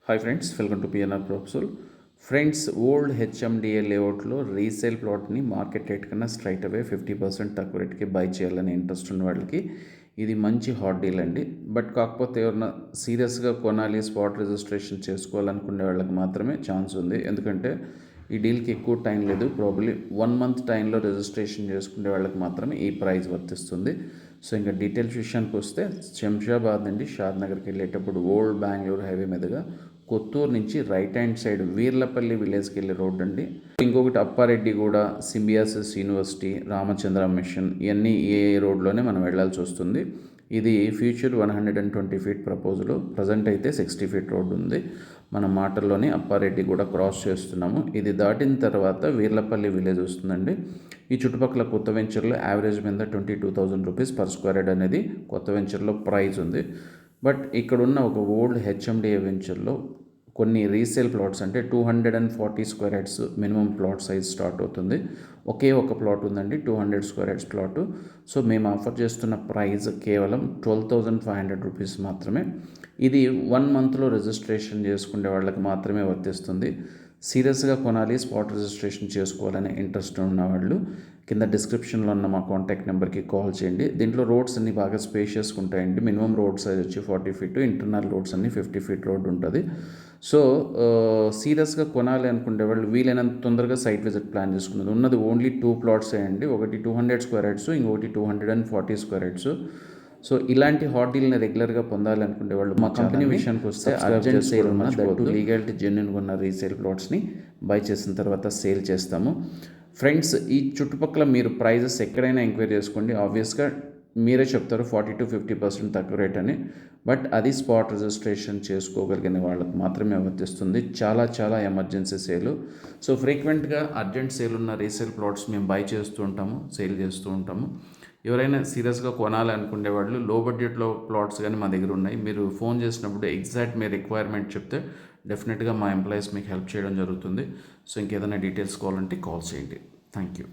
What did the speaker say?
Hi friends, welcome to PNR professor. Friends, old HMDA లేఅవుట్లో resale ప్లాట్ని market rate కన్నా straight అవే 50% తక్కువ రేట్కి by చేయాలని ఇంట్రెస్ట్ ఉన్న వాళ్ళకి ఇది మంచి హాట్ డీల్ అండి. బట్ కాకపోతే ఎవరన్నా సీరియస్గా కొనాలి, స్పాట్ రిజిస్ట్రేషన్ చేసుకోవాలనుకునే వాళ్ళకి మాత్రమే ఛాన్స్ ఉంది. ఎందుకంటే ఈ డీల్కి ఎక్కువ టైం లేదు. ప్రాబ్లీ 1 మంత్ టైంలో రిజిస్ట్రేషన్ చేసుకునే వాళ్ళకి మాత్రమే ఈ ప్రైస్ వర్తిస్తుంది. సో ఇంకా డీటెయిల్స్ విషయానికి వస్తే, శంషాబాద్ నుండి షాద్నగర్కి వెళ్ళేటప్పుడు ఓల్డ్ బెంగళూరు హైవే మీదుగా కొత్తూరు నుంచి రైట్ హ్యాండ్ సైడ్ వీర్లపల్లి విలేజ్కి వెళ్ళే రోడ్ అండి. ఇంకొకటి Appareddyguda, Symbiosis university, Ramachandra machine, ఇవన్నీ ఏ రోడ్లోనే మనం వెళ్ళాల్సి వస్తుంది. ఇది ఫ్యూచర్ 120 ఫీట్ ప్రపోజల్. ప్రజెంట్ అయితే 60 ఫీట్ రోడ్ ఉంది. మన మాటల్లోనే అప్పారెడ్డిగూడ క్రాస్ చేస్తున్నాము. ఇది దాటిన తర్వాత వీర్లపల్లి విలేజ్ వస్తుందండి. ఈ చుట్టుపక్కల కొత్త వెంచర్లో యావరేజ్ మీద 22,000 రూపీస్ పర్ స్క్వేర్ యార్డ్ అనేది కొత్త వెంచర్లో ప్రైస్ ఉంది. బట్ ఇక్కడున్న ఒక ఓల్డ్ హెచ్ఎండిఏ వెంచర్లో కొన్ని రీసేల్ ప్లాట్స్, అంటే 240 square yards minimum plot size start అవుతుంది. ఒకే ఒక ప్లాట్ ఉందండి, 200 స్క్వేర్ యార్డ్స్ ప్లాటు. సో మేము ఆఫర్ చేస్తున్న ప్రైస్ కేవలం 12,500 రూపీస్ మాత్రమే. ఇది 1 మంత్లో రిజిస్ట్రేషన్ చేసుకునే వాళ్ళకి మాత్రమే వర్తిస్తుంది. సీరియస్గా కొనాలి, స్పాట్ రిజిస్ట్రేషన్ చేసుకోవాలనే ఇంట్రెస్ట్ ఉన్న వాళ్ళు కింద డిస్క్రిప్షన్లో ఉన్న మా కాంటాక్ట్ నెంబర్కి కాల్ చేయండి. దీంట్లో రోడ్స్ అన్ని బాగా స్పేషియస్గా ఉంటాయండి. మినిమం రోడ్ సైజ్ వచ్చి 40 ఫీట్, ఇంటర్నల్ రోడ్స్ అన్ని 50 ఫీట్ రోడ్ ఉంటుంది. సో సీరియస్గా కొనాలి అనుకునే వాళ్ళు వీలైనంత తొందరగా సైట్ విజిట్ ప్లాన్ చేసుకున్నది. ఉన్నది ఓన్లీ 2 ప్లాట్సే అండి. ఒకటి 200 స్క్వేర్ యార్డ్స్, ఇంకొకటి 240 స్క్వేర్ యార్డ్స్. సో ఇలాంటి హాట్ డీల్ని రెగ్యులర్గా పొందాలనుకునే వాళ్ళు మా కంపెనీ విషయానికి వస్తే అర్జెంట్ సేల్ ఉన్న దట్టు లీగాలిటీ జెన్యున్గా ఉన్న రీసేల్ ప్లాట్స్ని బై చేసిన తర్వాత సేల్ చేస్తాము. ఫ్రెండ్స్, ఈ చుట్టుపక్కల మీరు ప్రైజెస్ ఎక్కడైనా ఎంక్వైరీ చేసుకోండి. ఆబ్వియస్గా మీరే చెప్తారు 40-50% తక్కువ రేట్ అని. బట్ అది స్పాట్ రిజిస్ట్రేషన్ చేసుకోగలిగిన వాళ్ళకి మాత్రమే వర్తిస్తుంది. చాలా ఎమర్జెన్సీ సేలు. సో ఫ్రీక్వెంట్గా అర్జెంట్ సేల్ ఉన్న రీసేల్ ప్లాట్స్ మేము బై చేస్తూ ఉంటాము, సేల్ చేస్తూ ఉంటాము. ఎవరైనా సీరియస్గా కొనాలి అనుకునే వాళ్ళు లో బడ్జెట్లో ప్లాట్స్ కానీ మా దగ్గర ఉన్నాయి. మీరు ఫోన్ చేసినప్పుడు ఎగ్జాక్ట్ మీ రిక్వైర్మెంట్ చెప్తే డెఫినెట్గా మా ఎంప్లాయీస్ మీకు హెల్ప్ చేయడం జరుగుతుంది. సో ఇంకేదైనా డీటెయిల్స్ కావాలంటే కాల్ చేయండి. Thank you.